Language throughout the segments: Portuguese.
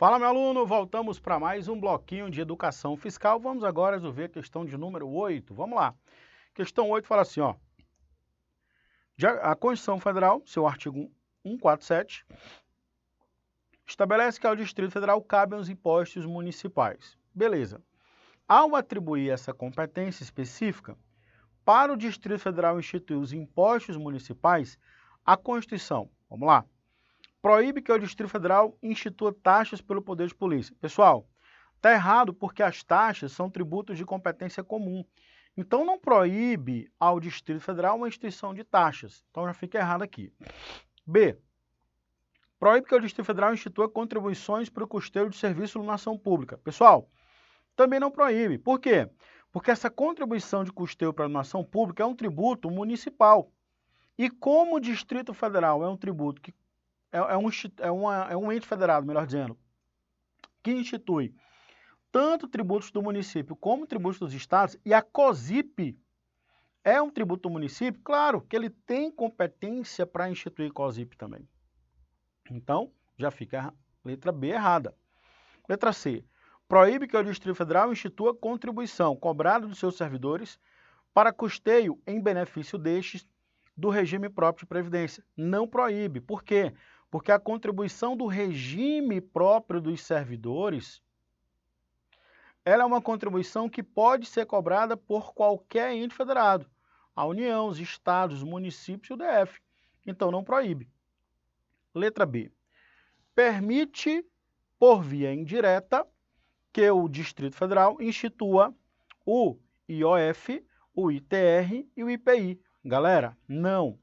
Fala, meu aluno, voltamos para mais um bloquinho de educação fiscal. Vamos agora resolver a questão de número 8. Vamos lá. Questão 8 fala assim, ó. A Constituição Federal, seu artigo 147, estabelece que ao Distrito Federal cabem os impostos municipais. Beleza. Ao atribuir essa competência específica, para o Distrito Federal instituir os impostos municipais, a Constituição, vamos lá, proíbe que o Distrito Federal institua taxas pelo poder de polícia. Pessoal, está errado porque as taxas são tributos de competência comum. Então, não proíbe ao Distrito Federal uma instituição de taxas. Então, já fica errado aqui. B. Proíbe que o Distrito Federal institua contribuições para o custeio de serviço de iluminação pública. Pessoal, também não proíbe. Por quê? Porque essa contribuição de custeio para a iluminação pública é um tributo municipal. E como o Distrito Federal é um tributo que é um ente federado, melhor dizendo, que institui tanto tributos do município como tributos dos estados, e a COSIP é um tributo do município, claro que ele tem competência para instituir COSIP também. Então, já fica a letra B errada. Letra C. Proíbe que o Distrito Federal institua contribuição cobrada dos seus servidores para custeio em benefício destes do regime próprio de previdência. Não proíbe. Por quê? Porque a contribuição do regime próprio dos servidores, ela é uma contribuição que pode ser cobrada por qualquer ente federado, a União, os estados, os municípios e o DF. Então, não proíbe. Letra B. Permite, por via indireta, que o Distrito Federal institua o IOF, o ITR e o IPI. Galera, não.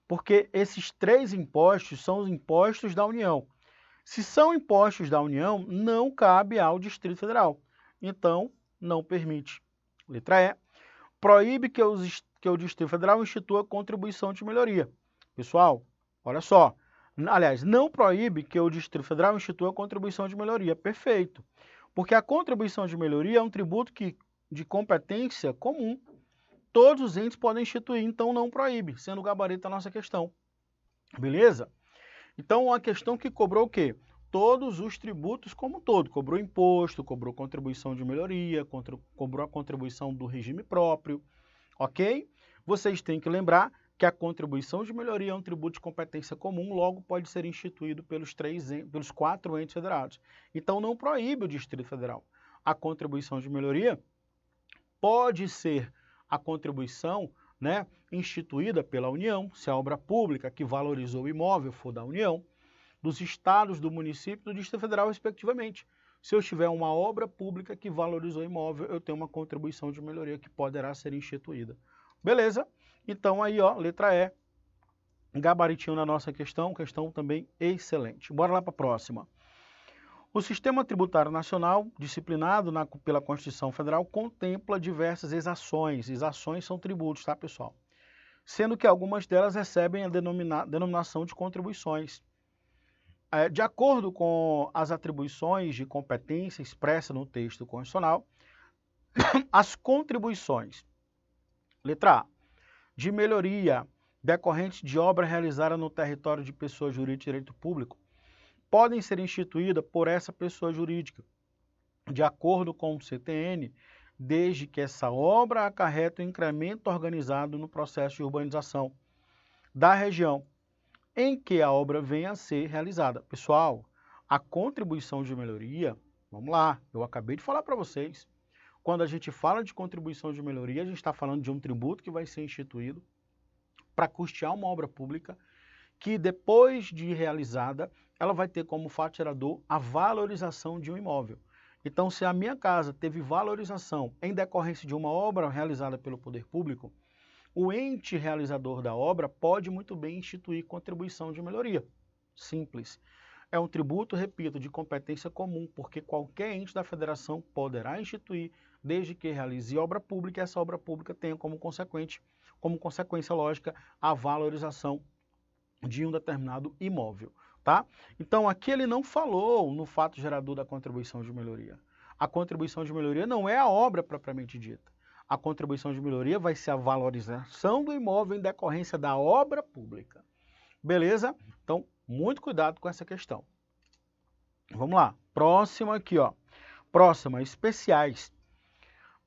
Porque esses três impostos são os impostos da União. Se são impostos da União, não cabe ao Distrito Federal. Então, não permite. Letra E. Proíbe que o Distrito Federal institua contribuição de melhoria. Pessoal, olha só. Aliás, não proíbe que o Distrito Federal institua contribuição de melhoria. Perfeito. Porque a contribuição de melhoria é um tributo de competência comum. Todos os entes podem instituir, então não proíbe, sendo o gabarito da nossa questão. Beleza? Então, a questão que cobrou o quê? Todos os tributos como um todo. Cobrou imposto, cobrou contribuição de melhoria, cobrou a contribuição do regime próprio, ok? Vocês têm que lembrar que a contribuição de melhoria é um tributo de competência comum, logo pode ser instituído pelos 4 entes federados. Então, não proíbe o Distrito Federal. A contribuição de melhoria pode ser a contribuição, né, instituída pela União, se a obra pública que valorizou o imóvel for da União, dos estados, do município e do Distrito Federal, respectivamente. Se eu tiver uma obra pública que valorizou o imóvel, eu tenho uma contribuição de melhoria que poderá ser instituída. Beleza? Então aí, ó, letra E, gabaritinho na nossa questão também excelente. Bora lá para a próxima. O Sistema Tributário Nacional, disciplinado pela Constituição Federal, contempla diversas exações. Exações são tributos, tá, pessoal? Sendo que algumas delas recebem a denominação de contribuições. De acordo com as atribuições de competência expressa no texto constitucional, as contribuições, letra A, de melhoria decorrentes de obra realizada no território de pessoa jurídica de direito público, podem ser instituídas por essa pessoa jurídica, de acordo com o CTN, desde que essa obra acarrete um incremento organizado no processo de urbanização da região em que a obra venha a ser realizada. Pessoal, a contribuição de melhoria, vamos lá, eu acabei de falar para vocês, quando a gente fala de contribuição de melhoria, a gente está falando de um tributo que vai ser instituído para custear uma obra pública que depois de realizada, ela vai ter como fato gerador a valorização de um imóvel. Então, se a minha casa teve valorização em decorrência de uma obra realizada pelo poder público, o ente realizador da obra pode muito bem instituir contribuição de melhoria. Simples. É um tributo, repito, de competência comum, porque qualquer ente da federação poderá instituir, desde que realize obra pública e essa obra pública tenha como consequência lógica a valorização de um determinado imóvel, tá? Então, aqui ele não falou no fato gerador da contribuição de melhoria. A contribuição de melhoria não é a obra propriamente dita. A contribuição de melhoria vai ser a valorização do imóvel em decorrência da obra pública. Beleza? Então, muito cuidado com essa questão. Vamos lá. Próxima aqui, ó. Próxima, especiais.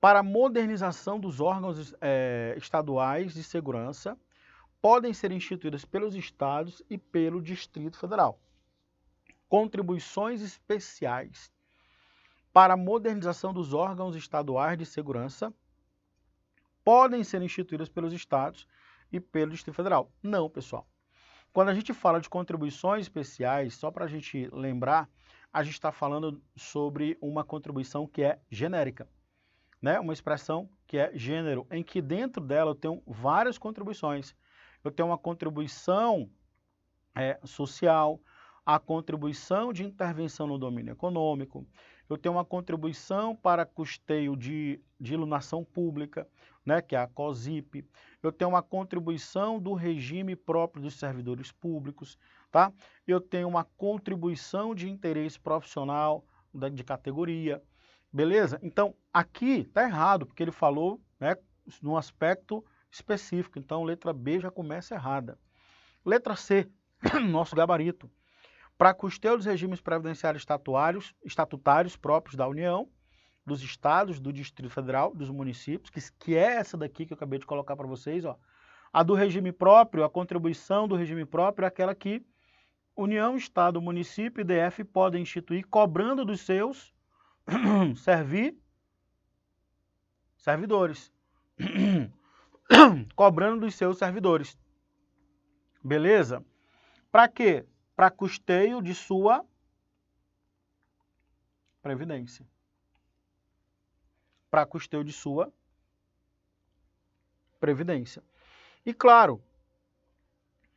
Para a modernização dos órgãos estaduais de segurança, podem ser instituídas pelos estados e pelo Distrito Federal. Contribuições especiais para a modernização dos órgãos estaduais de segurança podem ser instituídas pelos estados e pelo Distrito Federal. Não, pessoal. Quando a gente fala de contribuições especiais, só para a gente lembrar, a gente está falando sobre uma contribuição que é genérica, né? Uma expressão que é gênero, em que dentro dela eu tenho várias contribuições. Eu tenho uma contribuição social, a contribuição de intervenção no domínio econômico, eu tenho uma contribuição para custeio de iluminação pública, né, que é a COSIP, eu tenho uma contribuição do regime próprio dos servidores públicos, tá? Eu tenho uma contribuição de interesse profissional de categoria, beleza? Então, aqui está errado, porque ele falou, né, num aspecto específico, então letra B já começa errada. Letra C, nosso gabarito, para custeio dos regimes previdenciários estatutários próprios da União, dos estados, do Distrito Federal, dos municípios, que é essa daqui que eu acabei de colocar para vocês, ó. A do regime próprio, a contribuição do regime próprio é aquela que União, Estado, Município e DF podem instituir cobrando dos seus servidores. Cobrando dos seus servidores. Beleza? Para quê? Para custeio de sua previdência. Para custeio de sua previdência. E claro,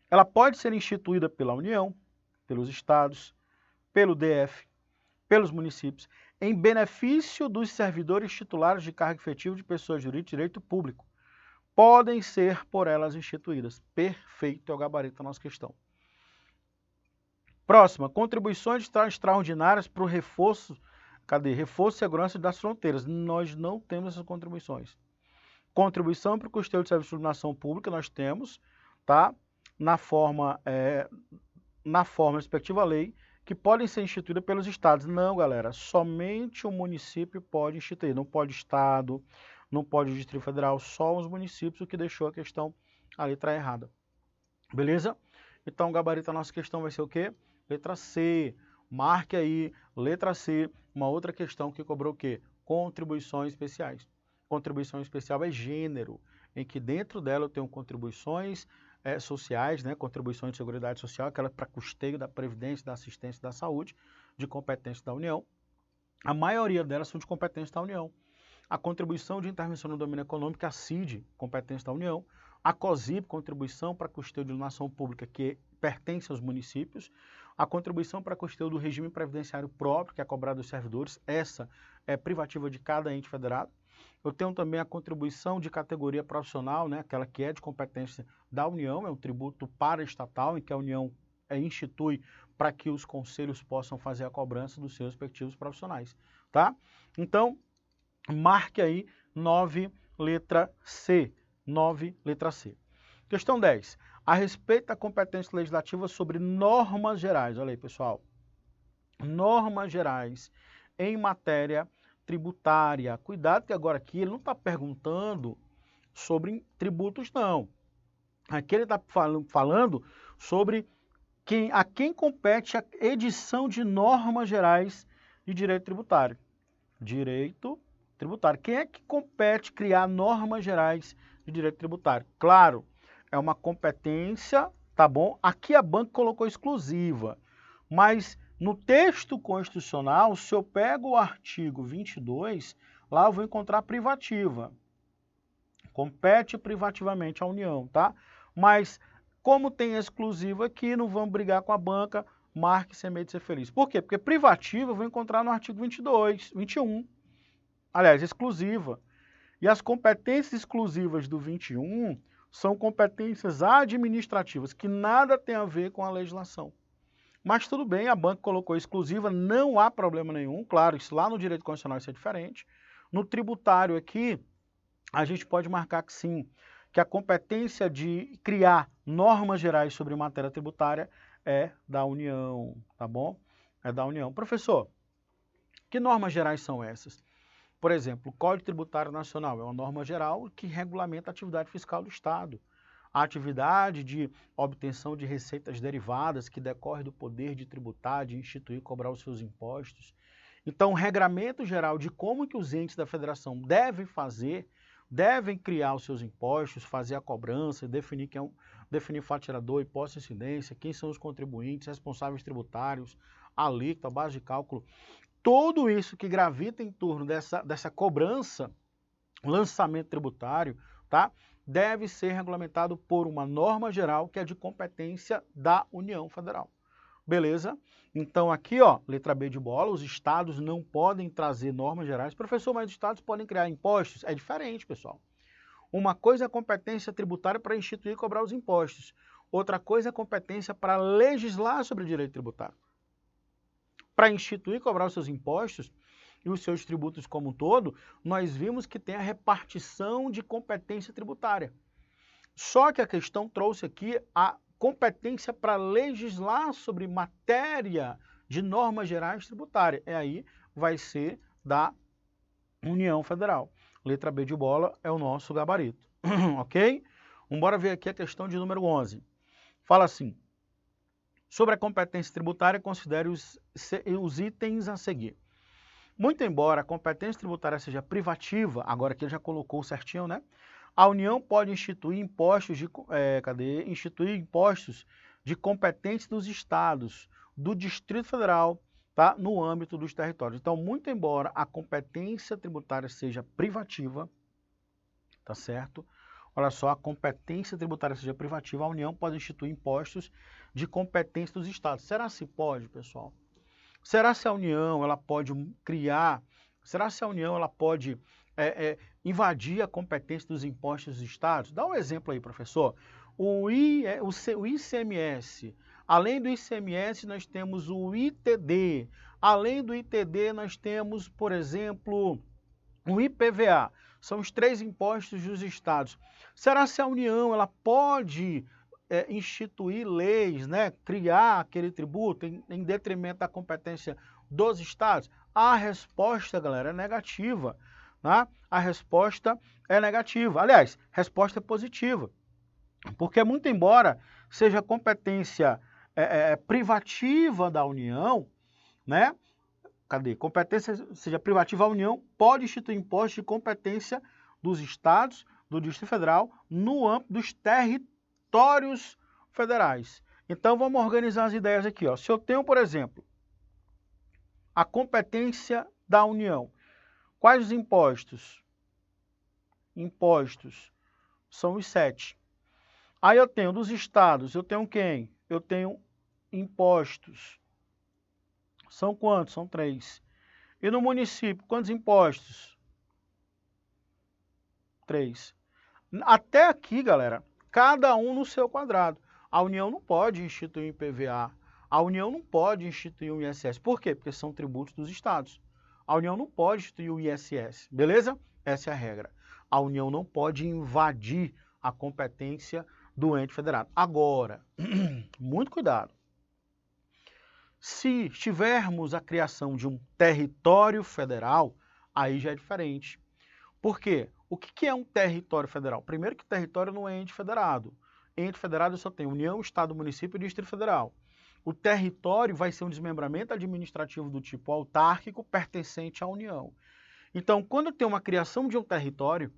ela pode ser instituída pela União, pelos estados, pelo DF, pelos municípios, em benefício dos servidores titulares de cargo efetivo de pessoas jurídicas de direito público. Podem ser por elas instituídas. Perfeito, é o gabarito da nossa questão. Próxima, contribuições extraordinárias para o reforço, reforço e segurança das fronteiras. Nós não temos essas contribuições. Contribuição para o custeio de serviço de iluminação pública nós temos, tá? Na forma respectiva à lei, que podem ser instituídas pelos estados. Não, galera, somente o município pode instituir, não pode estado, não pode o Distrito Federal, só os municípios, o que deixou a questão, a letra errada. Beleza? Então, o gabarito da nossa questão vai ser o quê? Letra C. Marque aí, letra C, uma outra questão que cobrou o quê? Contribuições especiais. Contribuição especial é gênero, em que dentro dela eu tenho contribuições sociais, né? Contribuições de seguridade social, aquela para custeio da previdência, da assistência da saúde, de competência da União. A maioria delas são de competência da União. A contribuição de intervenção no domínio econômico, a CID, competência da União. A COSIP, contribuição para custeio de iluminação pública, que pertence aos municípios. A contribuição para custeio do regime previdenciário próprio, que é cobrado dos servidores, essa é privativa de cada ente federado. Eu tenho também a contribuição de categoria profissional, né, aquela que é de competência da União, é um tributo paraestatal, em que a União institui para que os conselhos possam fazer a cobrança dos seus respectivos profissionais, tá? Então, marque aí 9, letra C. 9, letra C. Questão 10. A respeito da competência legislativa sobre normas gerais. Olha aí, pessoal. Normas gerais em matéria tributária. Cuidado que agora aqui ele não está perguntando sobre tributos, não. Aqui ele está falando sobre a quem compete a edição de normas gerais de direito tributário. Direito tributário. Quem é que compete criar normas gerais de direito tributário? Claro, é uma competência, tá bom? Aqui a banca colocou exclusiva, mas no texto constitucional, se eu pego o artigo 22, lá eu vou encontrar privativa. Compete privativamente à União, tá? Mas como tem exclusiva aqui, não vamos brigar com a banca, marque sem medo de ser feliz. Por quê? Porque privativa eu vou encontrar no artigo 22, 21. Aliás, exclusiva. E as competências exclusivas do 21 são competências administrativas, que nada tem a ver com a legislação. Mas tudo bem, a banca colocou exclusiva, não há problema nenhum. Claro, isso lá no direito constitucional isso é diferente. No tributário aqui, a gente pode marcar que sim, que a competência de criar normas gerais sobre matéria tributária é da União, tá bom? é da União. Professor, que normas gerais são essas? Por exemplo, o Código Tributário Nacional é uma norma geral que regulamenta a atividade fiscal do Estado. A atividade de obtenção de receitas derivadas que decorre do poder de tributar, de instituir e cobrar os seus impostos. Então, o regramento geral de como que os entes da federação devem fazer, devem criar os seus impostos, fazer a cobrança, definir definir faturador, imposto de incidência, quem são os contribuintes, responsáveis tributários, alíquota, base de cálculo. Tudo isso que gravita em torno dessa cobrança, lançamento tributário, tá? Deve ser regulamentado por uma norma geral que é de competência da União Federal. Beleza? Então aqui, ó, letra B de bola, os estados não podem trazer normas gerais. Professor, mas os estados podem criar impostos? É diferente, pessoal. Uma coisa é a competência tributária para instituir e cobrar os impostos. Outra coisa é a competência para legislar sobre o direito tributário. Para instituir e cobrar os seus impostos e os seus tributos como um todo, nós vimos que tem a repartição de competência tributária. Só que a questão trouxe aqui a competência para legislar sobre matéria de normas gerais tributárias. E aí vai ser da União Federal. Letra B de bola é o nosso gabarito. Ok? Vamos ver aqui a questão de número 11. Fala assim: sobre a competência tributária, considere os itens a seguir. Muito embora a competência tributária seja privativa, agora aqui ele já colocou certinho, né? A União pode instituir impostos de competência dos estados, do Distrito Federal, tá? No âmbito dos territórios. Então, muito embora a competência tributária seja privativa, tá certo? Olha só, a competência tributária seja privativa, a União pode instituir impostos de competência dos estados. Será se pode, pessoal? Será se a União ela pode criar, será se a União ela pode invadir a competência dos impostos dos estados? Dá um exemplo aí, professor. O ICMS, além do ICMS nós temos o ITD, além do ITD nós temos, por exemplo, o IPVA. São os 3 impostos dos estados. Será se a União ela pode instituir leis, né, criar aquele tributo em detrimento da competência dos estados? A resposta, galera, é negativa. Tá? A resposta é negativa. Aliás, resposta é positiva. Porque, muito embora seja competência privativa da União, né? Competência seja privativa, a União pode instituir impostos de competência dos estados, do Distrito Federal, no âmbito dos territórios federais. Então, vamos organizar as ideias aqui. Ó. Se eu tenho, por exemplo, a competência da União, quais os impostos? Impostos são os 7. Aí eu tenho dos estados, eu tenho quem? Eu tenho impostos. São quantos? São 3. E no município, quantos impostos? 3. Até aqui, galera, cada um no seu quadrado. A União não pode instituir um IPVA. A União não pode instituir um ISS. Por quê? Porque são tributos dos estados. A União não pode instituir o ISS. Beleza? Essa é a regra. A União não pode invadir a competência do ente federado. Agora, muito cuidado. Se tivermos a criação de um território federal, aí já é diferente. Por quê? O que é um território federal? Primeiro que território não é ente federado. Ente federado só tem União, Estado, Município e Distrito Federal. O território vai ser um desmembramento administrativo do tipo autárquico pertencente à União. Então, quando tem uma criação de um território,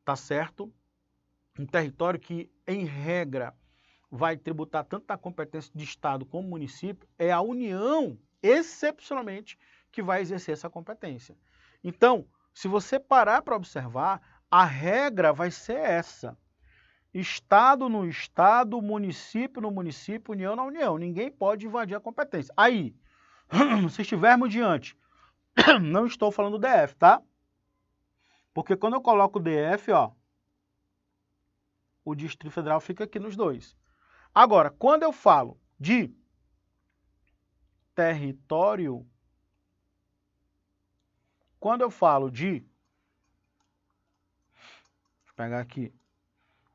tá certo? Um território que, em regra, vai tributar tanto na competência de Estado como município, é a União, excepcionalmente, que vai exercer essa competência. Então, se você parar para observar, a regra vai ser essa. Estado no Estado, município no município, União na União. Ninguém pode invadir a competência. Aí, se estivermos diante, não estou falando do DF, tá? Porque quando eu coloco o DF, ó, o Distrito Federal fica aqui nos dois. Agora, quando eu falo de território, quando eu falo de, deixa eu pegar aqui,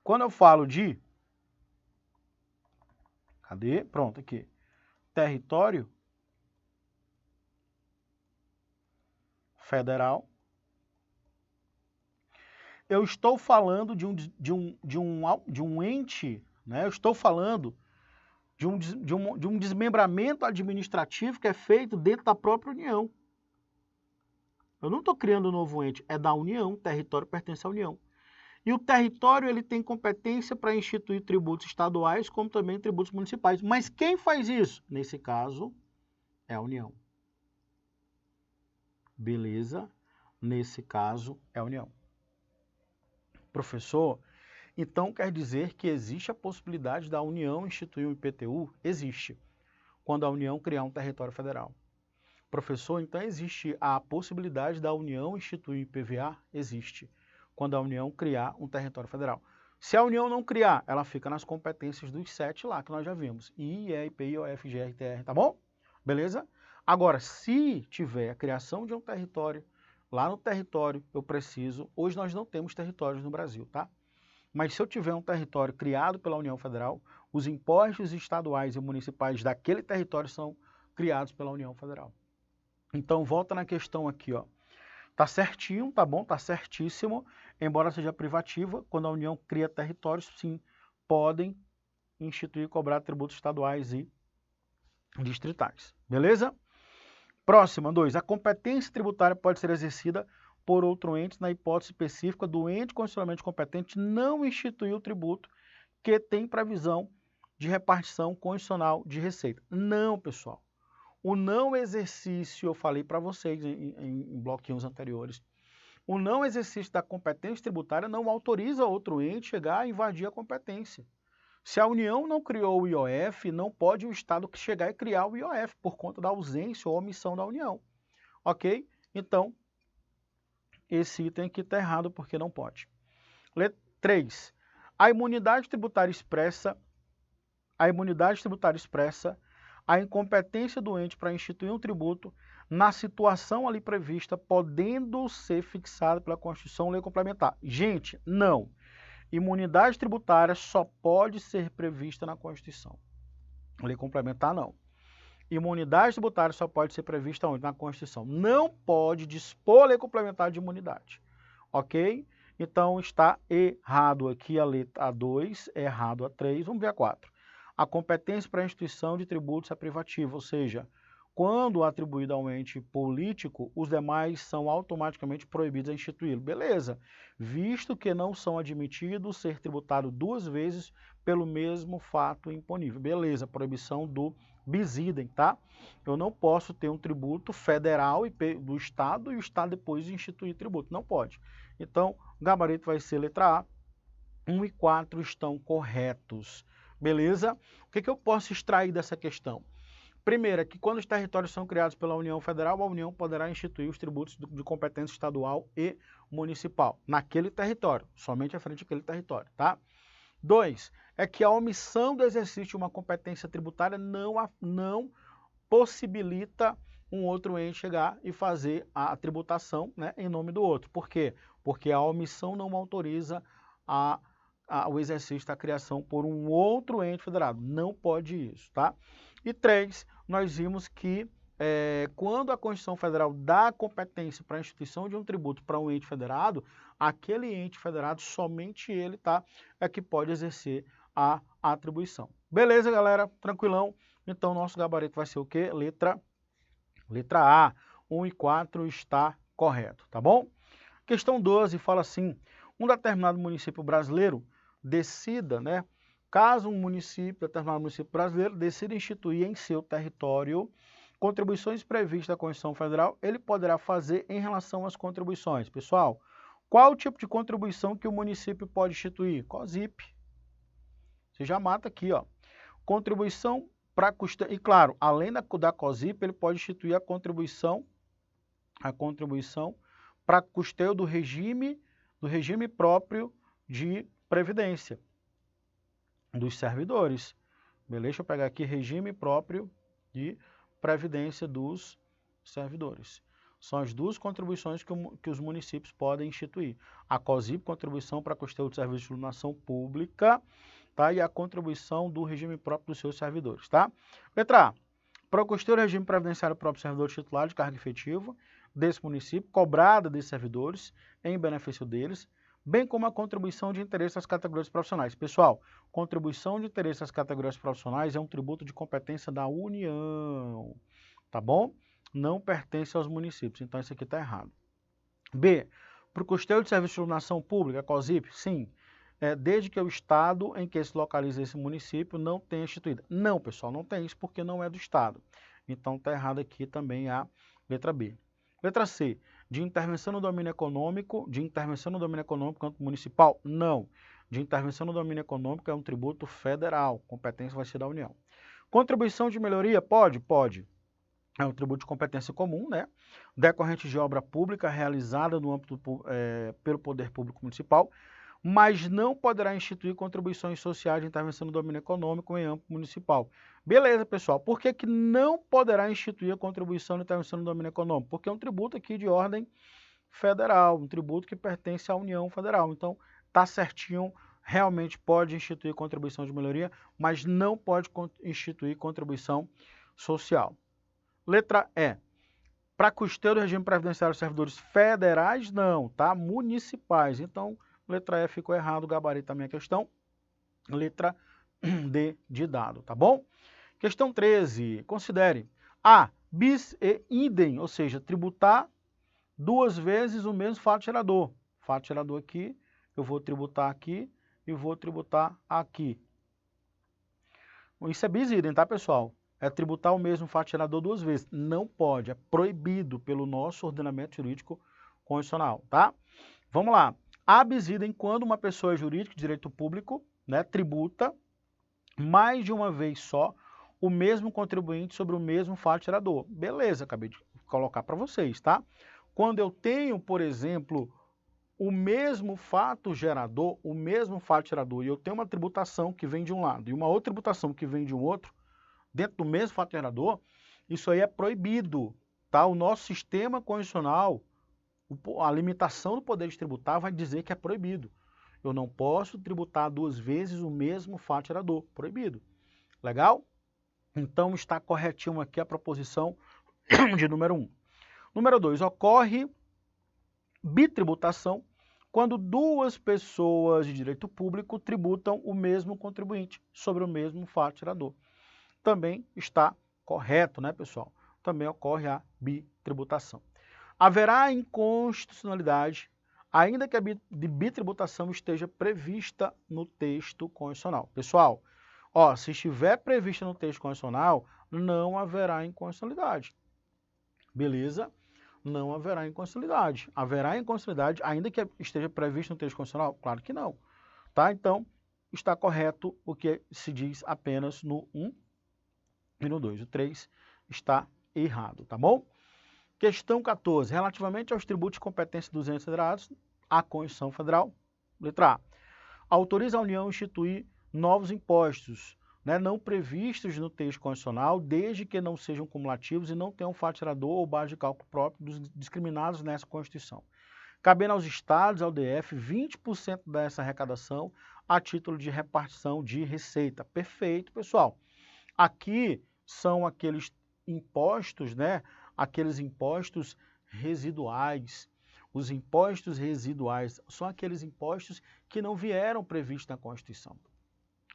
quando eu falo de, cadê? Pronto, aqui, território, federal. Eu estou falando de um ente, né? Eu estou falando de um desmembramento administrativo que é feito dentro da própria União. Eu não estou criando um novo ente, é da União, o território pertence à União. E o território ele tem competência para instituir tributos estaduais, como também tributos municipais. Mas quem faz isso? Nesse caso, é a União. Beleza? Nesse caso, é a União. Professor, então quer dizer que existe a possibilidade da União instituir um IPTU? Existe, quando a União criar um território federal. Professor, então existe a possibilidade da União instituir IPVA? Existe, quando a União criar um território federal. Se a União não criar, ela fica nas competências dos 7 lá, que nós já vimos. IE, IP, IOF, GR, TR, tá bom? Beleza? Agora, se tiver a criação de um território, lá no território eu preciso... Hoje nós não temos territórios no Brasil, tá? Mas se eu tiver um território criado pela União Federal, os impostos estaduais e municipais daquele território são criados pela União Federal. Então, volta na questão aqui, ó. Tá certinho, tá bom? Tá certíssimo. Embora seja privativa, quando a União cria territórios, sim, podem instituir e cobrar tributos estaduais e distritais. Beleza? Próxima, 2. A competência tributária pode ser exercida por outro ente na hipótese específica do ente constitucionalmente competente não instituir o tributo que tem previsão de repartição constitucional de receita. Não, pessoal. O não exercício, eu falei para vocês em bloquinhos anteriores, o não exercício da competência tributária não autoriza outro ente chegar a invadir a competência. Se a União não criou o IOF, não pode o Estado chegar e criar o IOF por conta da ausência ou omissão da União. Ok? Então, esse item aqui está errado porque não pode. 3. A imunidade tributária expressa a incompetência do ente para instituir um tributo na situação ali prevista, podendo ser fixada pela Constituição ou lei complementar. Gente, não. Imunidade tributária só pode ser prevista na Constituição. Lei complementar, não. Imunidade tributária só pode ser prevista onde? Na Constituição. Não pode dispor a lei complementar de imunidade. Ok? Então, está errado aqui a letra A2, errado a 3, vamos ver a 4. A competência para a instituição de tributos é privativa, ou seja, quando atribuído a um ente político, os demais são automaticamente proibidos a instituí-lo. Beleza, visto que não são admitidos ser tributados 2 vezes pelo mesmo fato imponível. Beleza, proibição do bis idem, tá? Eu não posso ter um tributo federal do Estado e o Estado depois instituir tributo. Não pode. Então, o gabarito vai ser letra A. 1 e 4 estão corretos. Beleza? O que eu posso extrair dessa questão? Primeiro, é que quando os territórios são criados pela União Federal, a União poderá instituir os tributos de competência estadual e municipal naquele território, somente à frente daquele território, tá? 2, é que a omissão do exercício de uma competência tributária não possibilita um outro ente chegar e fazer a tributação, né, em nome do outro. Por quê? Porque a omissão não autoriza o exercício da criação por um outro ente federado. Não pode isso, tá? E 3, nós vimos que quando a Constituição Federal dá competência para a instituição de um tributo para um ente federado, aquele ente federado, somente ele, tá, é que pode exercer a atribuição. Beleza, galera? Tranquilão? Então, nosso gabarito vai ser o quê? Letra A. 1 e 4 está correto, tá bom? Questão 12 fala assim, um determinado município brasileiro decida, né, caso um determinado município brasileiro decida instituir em seu território contribuições previstas da Constituição Federal, ele poderá fazer em relação às contribuições. Pessoal, qual o tipo de contribuição que o município pode instituir? COSIP. Você já mata aqui, ó. Contribuição para custeio. E claro, além da COSIP, ele pode instituir a contribuição para custeio do regime próprio de previdência dos servidores. Beleza? Deixa eu pegar aqui regime próprio de previdência dos servidores. São as 2 contribuições que os municípios podem instituir. A COSIP, contribuição para custeio do serviço de iluminação pública, tá? E a contribuição do regime próprio dos seus servidores, tá? Letra A. Para o custeio do regime previdenciário próprio servidor titular de cargo efetivo, desse município, cobrada desses servidores, em benefício deles, bem como a contribuição de interesse das categorias profissionais. Pessoal, contribuição de interesse das categorias profissionais é um tributo de competência da União, tá bom? Não pertence aos municípios, então isso aqui está errado. B, para o custeio de serviço de iluminação pública, COSIP, sim, desde que o estado em que se localiza esse município não tenha instituído. Não, pessoal, não tem isso porque não é do estado. Então está errado aqui também a letra B. Letra C, de intervenção no domínio econômico, âmbito municipal? Não. De intervenção no domínio econômico é um tributo federal, competência vai ser da União. Contribuição de melhoria? Pode? Pode. É um tributo de competência comum, né? Decorrente de obra pública realizada no âmbito pelo poder público municipal, mas não poderá instituir contribuições sociais de intervenção no domínio econômico em âmbito municipal. Beleza, pessoal. Por que que não poderá instituir a contribuição de intervenção no domínio econômico? Porque é um tributo aqui de ordem federal, um tributo que pertence à União Federal. Então, tá certinho, realmente pode instituir contribuição de melhoria, mas não pode instituir contribuição social. Letra E. Para custeio do regime previdenciário dos servidores federais, não, tá? Municipais. Então, letra E ficou errado, gabarito a minha questão. Letra D de dado, tá bom? Questão 13. Considere A, bis e idem, ou seja, tributar duas vezes o mesmo fato gerador. Fato gerador aqui, eu vou tributar aqui e vou tributar aqui. Isso é bis idem, tá, pessoal? É tributar o mesmo fato gerador duas vezes. Não pode, é proibido pelo nosso ordenamento jurídico constitucional, tá? Vamos lá. A bis idem quando uma pessoa jurídica de direito público, né, tributa mais de uma vez só o mesmo contribuinte sobre o mesmo fato gerador. Beleza, acabei de colocar para vocês, tá? Quando eu tenho, por exemplo, o mesmo fato gerador, e eu tenho uma tributação que vem de um lado e uma outra tributação que vem de um outro, dentro do mesmo fato gerador, isso aí é proibido, tá? O nosso sistema constitucional, a limitação do poder de tributar vai dizer que é proibido. Eu não posso tributar duas vezes o mesmo fato gerador, proibido. Legal? Então está corretinho aqui a proposição de número 1. Número 2, ocorre bitributação quando duas pessoas de direito público tributam o mesmo contribuinte sobre o mesmo fato gerador. Também está correto, né, pessoal? Também ocorre a bitributação. Haverá inconstitucionalidade, ainda que a bitributação esteja prevista no texto constitucional. Pessoal, ó, se estiver prevista no texto constitucional, não haverá inconstitucionalidade. Beleza? Não haverá inconstitucionalidade. Haverá inconstitucionalidade, ainda que esteja previsto no texto constitucional? Claro que não. Tá? Então, está correto o que se diz apenas no 1 e no 2. O 3 está errado, tá bom? Questão 14. Relativamente aos tributos de competência dos entes federados, a Constituição Federal, letra A, autoriza a União a instituir novos impostos, né, não previstos no texto constitucional, desde que não sejam cumulativos e não tenham fato gerador ou base de cálculo próprio dos discriminados nessa Constituição. Cabendo aos estados, ao DF, 20% dessa arrecadação a título de repartição de receita. Perfeito, pessoal. Aqui são aqueles impostos, né? Aqueles impostos residuais. Os impostos residuais são aqueles impostos que não vieram previstos na Constituição.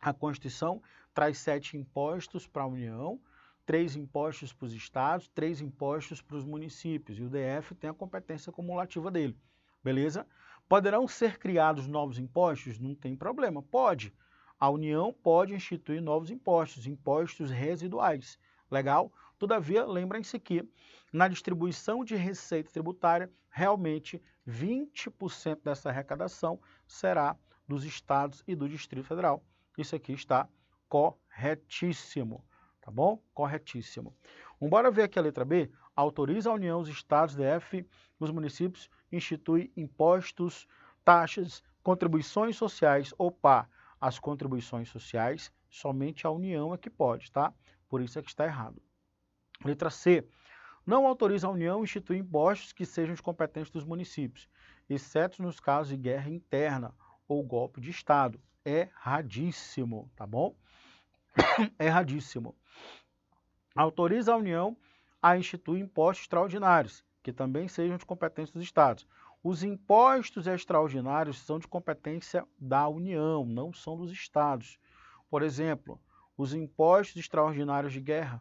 A Constituição traz 7 impostos para a União, 3 impostos para os estados, 3 impostos para os municípios, e o DF tem a competência cumulativa dele, beleza? Poderão ser criados novos impostos? Não tem problema, pode. A União pode instituir novos impostos, impostos residuais, legal? Todavia, lembrem-se que na distribuição de receita tributária, realmente 20% dessa arrecadação será dos estados e do Distrito Federal. Isso aqui está corretíssimo, tá bom? Corretíssimo. Bora ver aqui a letra B. Autoriza a União, os estados, DF, os municípios, institui impostos, taxas, contribuições sociais. Opa, as contribuições sociais, somente a União é que pode, tá? Por isso é que está errado. Letra C. Não autoriza a União a instituir impostos que sejam de competência dos municípios, exceto nos casos de guerra interna ou golpe de Estado. Erradíssimo, tá bom? Erradíssimo. Autoriza a União a instituir impostos extraordinários, que também sejam de competência dos estados. Os impostos extraordinários são de competência da União, não são dos estados. Por exemplo, os impostos extraordinários de guerra.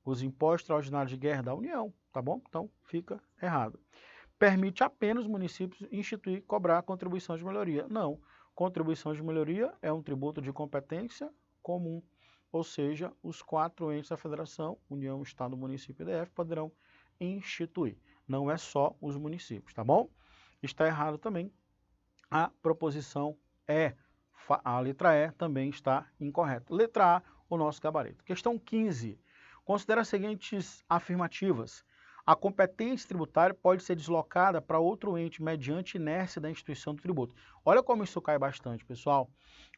Os impostos extraordinários de guerra da União, tá bom? Então, fica errado. Permite apenas os municípios instituir e cobrar contribuição de melhoria. Não, contribuição de melhoria é um tributo de competência comum, ou seja, os 4 entes da federação, União, Estado, Município e DF, poderão instituir. Não é só os municípios, tá bom? Está errado também a proposição E. A letra E também está incorreta. Letra A, o nosso gabarito. Questão 15. Considera as seguintes afirmativas. A competência tributária pode ser deslocada para outro ente mediante inércia da instituição do tributo. Olha como isso cai bastante, pessoal.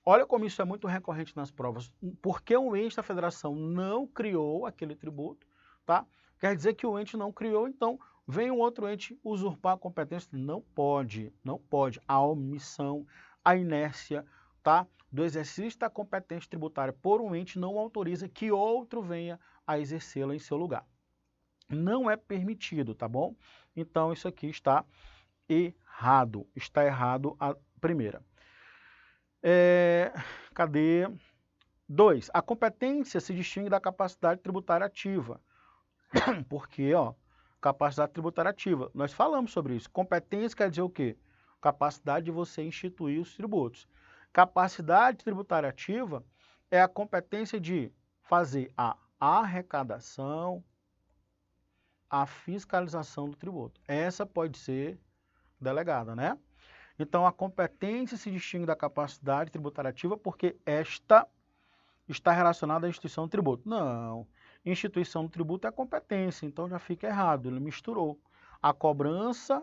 Olha como isso é muito recorrente nas provas. Porque um ente da federação não criou aquele tributo, tá? Quer dizer que o ente não criou, então vem um outro ente usurpar a competência. Não pode, não pode. A omissão, a inércia, tá, do exercício da competência tributária por um ente não autoriza que outro venha a exercê-la em seu lugar. Não é permitido, tá bom? Então, isso aqui está errado. Está errado a primeira. Cadê? 2. A competência se distingue da capacidade tributária ativa. Porque, ó, capacidade tributária ativa. Nós falamos sobre isso. Competência quer dizer o quê? Capacidade de você instituir os tributos. Capacidade tributária ativa é a competência de fazer a arrecadação, a fiscalização do tributo. Essa pode ser delegada, né? Então, a competência se distingue da capacidade tributária ativa porque esta está relacionada à instituição do tributo. Não, instituição do tributo é a competência, então já fica errado, ele misturou. A cobrança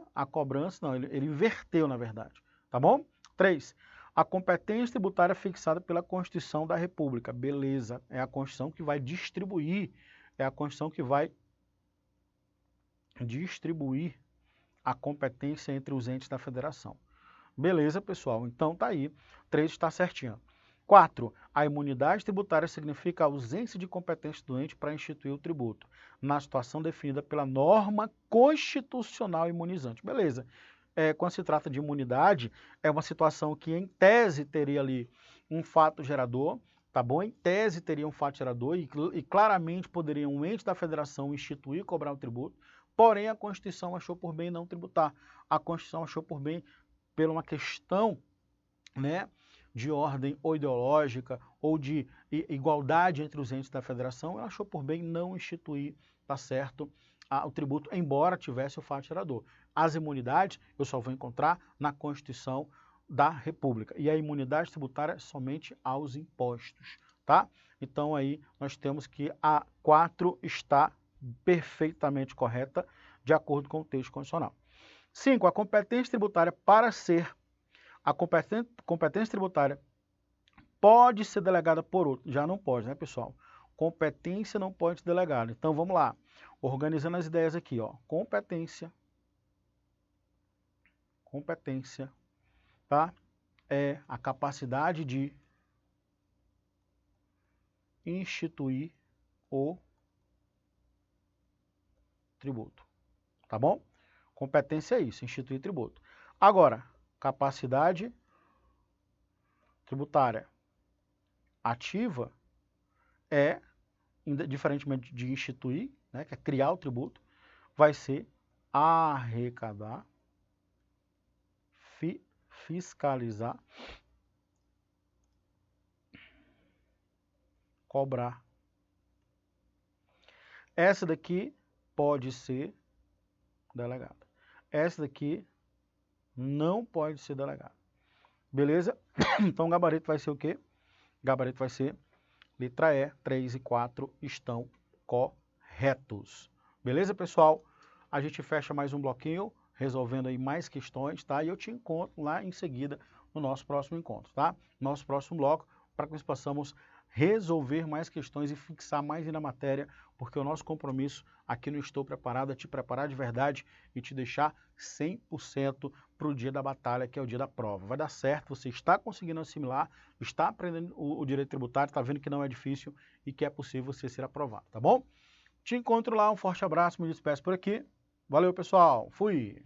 não, ele inverteu, na verdade, tá bom? 3. A competência tributária fixada pela Constituição da República. Beleza, é a Constituição que vai distribuir, é a Constituição que vai distribuir a competência entre os entes da federação. Beleza, pessoal? Então tá aí. 3 está certinho. 4. A imunidade tributária significa a ausência de competência do ente para instituir o tributo, na situação definida pela norma constitucional imunizante. Beleza. Quando se trata de imunidade, é uma situação que, em tese, teria ali um fato gerador, tá bom? Em tese, teria um fato gerador e claramente poderia um ente da federação instituir e cobrar o tributo, porém, a Constituição achou por bem não tributar. A Constituição achou por bem, por uma questão, né, de ordem ou ideológica ou de igualdade entre os entes da federação, ela achou por bem não instituir, tá certo, o tributo, embora tivesse o fato gerador. As imunidades eu só vou encontrar na Constituição da República. E a imunidade tributária somente aos impostos, tá? Então aí nós temos que a 4 está perfeitamente correta, de acordo com o texto constitucional. 5. A competência tributária para ser a competência tributária pode ser delegada por outro. Já não pode, né, pessoal? Competência não pode ser delegada. Então, vamos lá. Organizando as ideias aqui, ó. Competência, tá? É a capacidade de instituir o tributo, tá bom? Competência é isso, instituir tributo. Agora, capacidade tributária ativa é, diferentemente de instituir, né, que é criar o tributo, vai ser arrecadar, fiscalizar, cobrar. Essa daqui pode ser delegada. Essa daqui não pode ser delegada. Beleza? Então o gabarito vai ser o quê? O gabarito vai ser letra E, 3 e 4 estão corretos. Beleza, pessoal? A gente fecha mais um bloquinho, resolvendo aí mais questões, tá? E eu te encontro lá em seguida no nosso próximo encontro, tá? Nosso próximo bloco, para que nós possamos resolver mais questões e fixar mais na matéria, porque o nosso compromisso aqui no Estou Preparado é te preparar de verdade e te deixar 100% para o dia da batalha, que é o dia da prova. Vai dar certo, você está conseguindo assimilar, está aprendendo o direito tributário, está vendo que não é difícil e que é possível você ser aprovado, tá bom? Te encontro lá, um forte abraço, me despeço por aqui Valeu, pessoal. Fui!